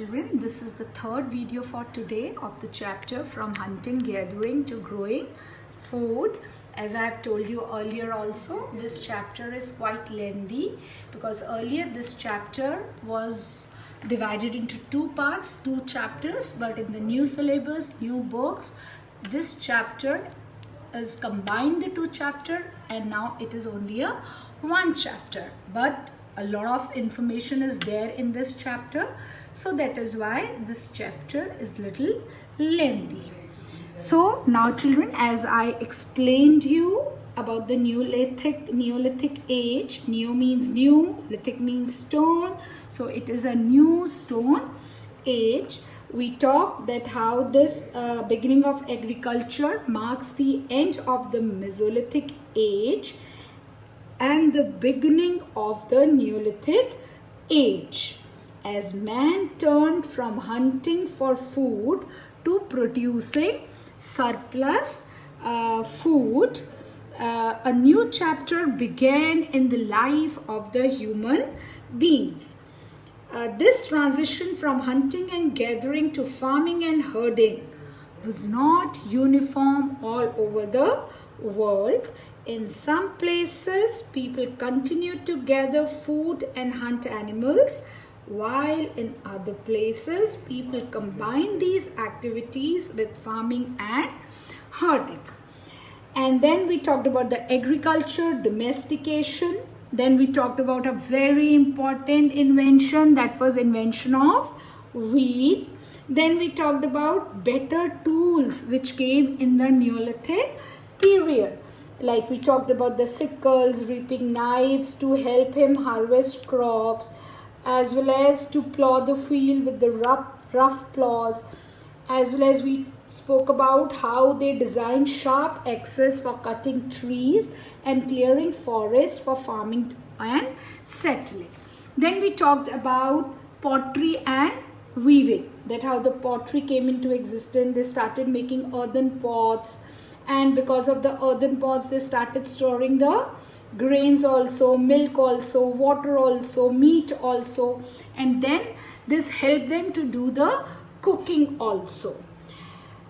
Children, this is the third video for today of the chapter from hunting, gathering to growing food. As I have told you earlier also, this chapter is quite lengthy because earlier this chapter was divided into two parts, two chapters, but in the new syllabus, new books, this chapter is combined the two chapter and now it is only a one chapter, but a lot of information is there in this chapter, so that is why this chapter is little lengthy. So now children, as I explained you about the Neolithic age, neo means new, lithic means stone, so it is a new stone age. We talked that how this beginning of agriculture marks the end of the Mesolithic age and the beginning of the Neolithic age, as man turned from hunting for food to producing surplus food. A new chapter began in the life of the human beings. This transition from hunting and gathering to farming and herding was not uniform all over the world. In some places, people continued to gather food and hunt animals, while in other places, people combined these activities with farming and herding. And then we talked about the agriculture, domestication. Then we talked about a very important invention, that was invention of wheat. Then we talked about better tools which came in the Neolithic period. Like we talked about the sickles, reaping knives to help him harvest crops, as well as to plow the field with the rough plows, as well as we spoke about how they designed sharp axes for cutting trees and clearing forests for farming and settling. Then we talked about pottery and weaving, that how the pottery came into existence. They started making earthen pots, and because of the earthen pots they started storing the grains also, milk also, water also, meat also, and then this helped them to do the cooking also.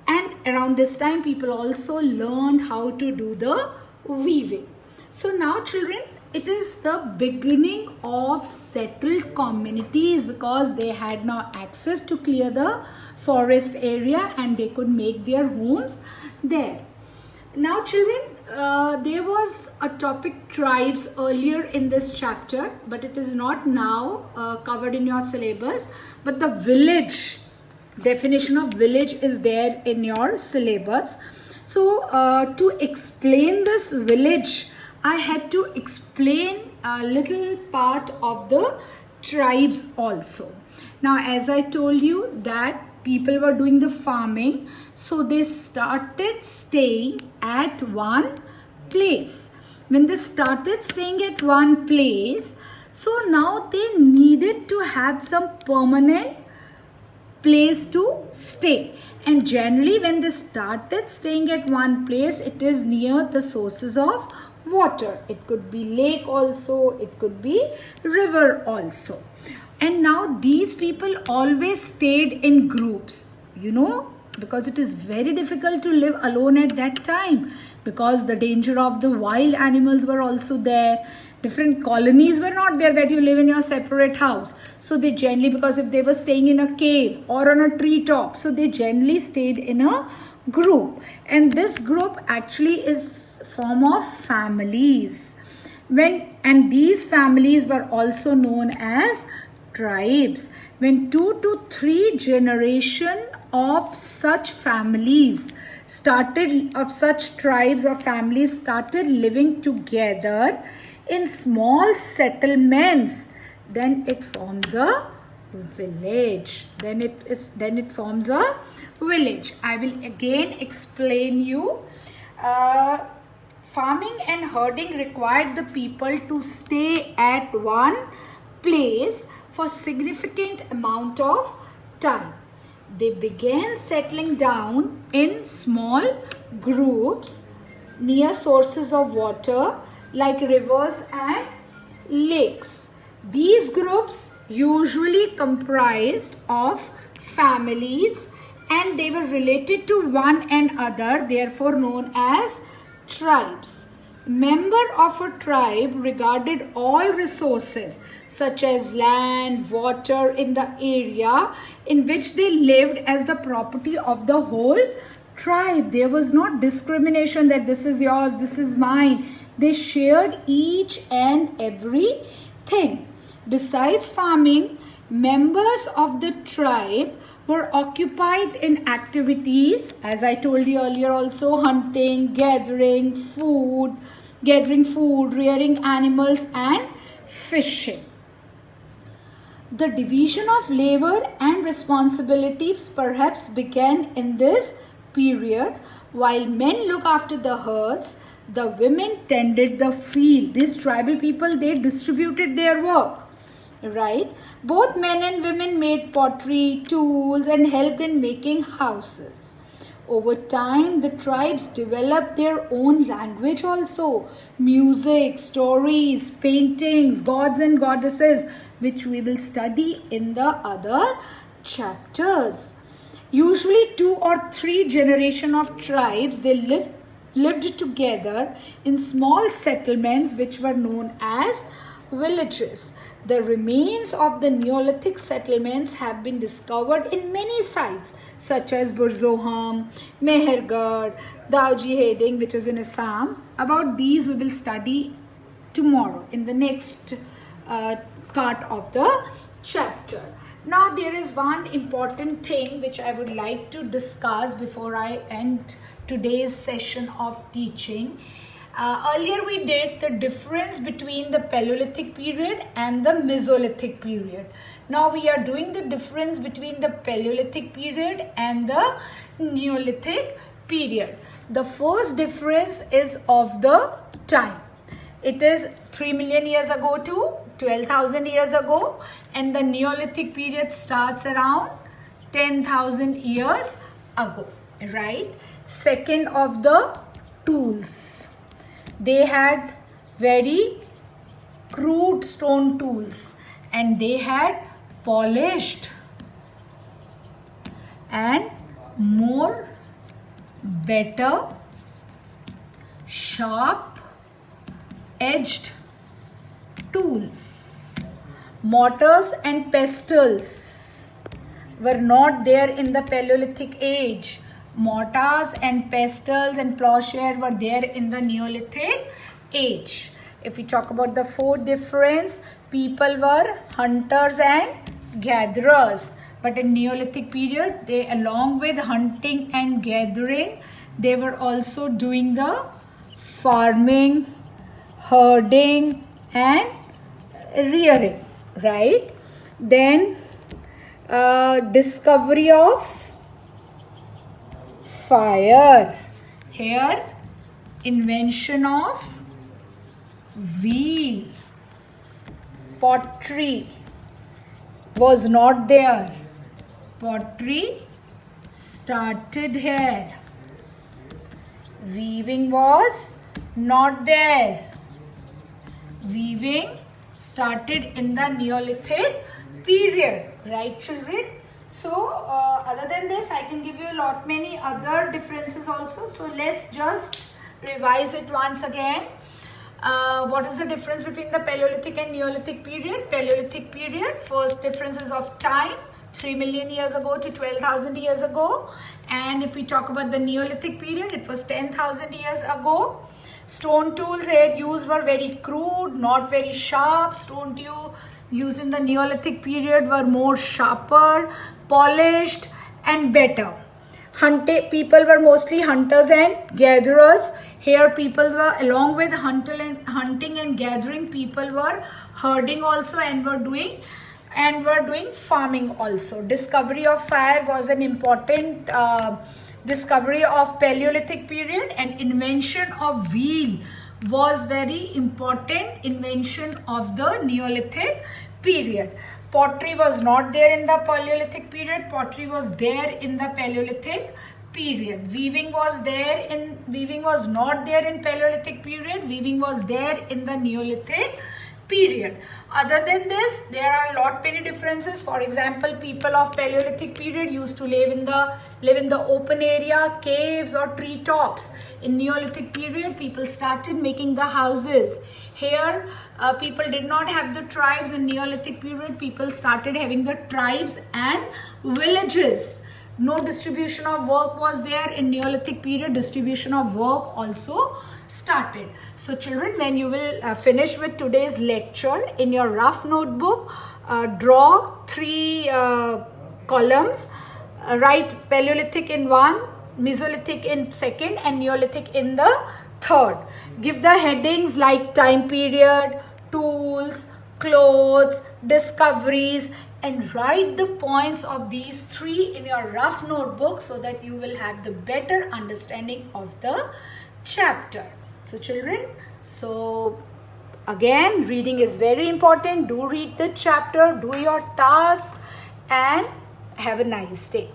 And around this time people also learned how to do the weaving. So now children, it is the beginning of settled communities because they had no access to clear the forest area and they could make their homes there. Now children, there was a topic tribes earlier in this chapter, but it is not now covered in your syllabus, but the village, definition of village is there in your syllabus. So to explain this village, I had to explain a little part of the tribes also. Now as I told you that people were doing the farming, so they started staying at one place. When they started staying at one place, so now they needed to have some permanent place to stay, and generally when they started staying at one place, it is near the sources of water. It could be lake also, it could be river also. And now these people always stayed in groups, because it is very difficult to live alone at that time, because the danger of the wild animals were also there. Different colonies were not there that you live in your separate house. So they generally, because if they were staying in a cave or on a treetop, so they generally stayed in a group. And this group actually is form of families. And these families were also known as tribes. When 2 to 3 generation of such families started, of such tribes or families started living together in small settlements, then it forms a village. Then it forms a village. I will again explain you. Farming and herding required the people to stay at one place for significant amount of time. They began settling down in small groups near sources of water like rivers and lakes. These groups usually comprised of families, and they were related to one another, therefore known as tribes. Member of a tribe regarded all resources such as land, water in the area in which they lived as the property of the whole tribe. There was not discrimination that this is yours, this is mine. They shared each and everything. Besides farming, members of the tribe were occupied in activities, as I told you earlier also, hunting, gathering food, rearing animals and fishing. The division of labor and responsibilities perhaps began in this period. While men look after the herds, the women tended the field. These tribal people, they distributed their work, right? Both men and women made pottery, tools, and helped in making houses. Over time, the tribes developed their own language also. Music, stories, paintings, gods and goddesses, which we will study in the other chapters. Usually 2 or 3 generations of tribes, they lived together in small settlements which were known as villages. The remains of the Neolithic settlements have been discovered in many sites such as Burzoham, Mehergarh, Dauji Heding, which is in Assam. About these we will study tomorrow in the next part of the chapter. Now there is one important thing which I would like to discuss before I end today's session of teaching. Earlier we did the difference between the Paleolithic period and the Mesolithic period. Now we are doing the difference between the Paleolithic period and the Neolithic period. The first difference is of the time. It is 3 million years ago to 12,000 years ago, and the Neolithic period starts around 10,000 years ago, right? Second, of the tools. They had very crude stone tools, and they had polished and more better sharp edged tools. Mortars and pestles were not there in the Paleolithic age. Mortars and pestles and plowshare were there in the Neolithic age. If we talk about the fourth difference, people were hunters and gatherers. But in Neolithic period, they, along with hunting and gathering, they were also doing the farming, herding and rearing, right? Then discovery of fire. Here, invention of wheel. Pottery was not there. Pottery started here. Weaving was not there. Weaving started in the Neolithic period, right children? So other than this, I can give you a lot many other differences also. So let's just revise it once again. What is the difference between the Paleolithic and Neolithic period? Paleolithic period, first difference is of time, 3 million years ago to 12,000 years ago. And if we talk about the Neolithic period, it was 10,000 years ago. Stone tools here used were very crude, not very sharp. Stone tools used in the Neolithic period were more sharper, polished and better. People were mostly hunters and gatherers. Here people were, along with hunting and gathering, people were herding also and were doing farming also. Discovery of fire was an important discovery of Paleolithic period, and invention of wheel was very important invention of the Neolithic period. Pottery was not there in the Paleolithic period. Pottery was there in the Paleolithic period. Weaving was not there in Paleolithic period. Weaving was there in the Neolithic period. Other than this, there are lot many differences. For example, people of Paleolithic period used to live in the open area, caves or tree tops. In Neolithic period, people started making the houses. Here, people did not have the tribes. In Neolithic period, people started having the tribes and villages. No distribution of work was there. In Neolithic period, distribution of work also started. So children, when you will finish with today's lecture, in your rough notebook, draw 3 columns. Write Paleolithic in 1, Mesolithic in 2nd, and Neolithic in the 3rd. Give the headings like time period, tools, clothes, discoveries, and write the points of these 3 in your rough notebook so that you will have the better understanding of the chapter. So children, so again, reading is very important. Do read the chapter, do your task, and have a nice day.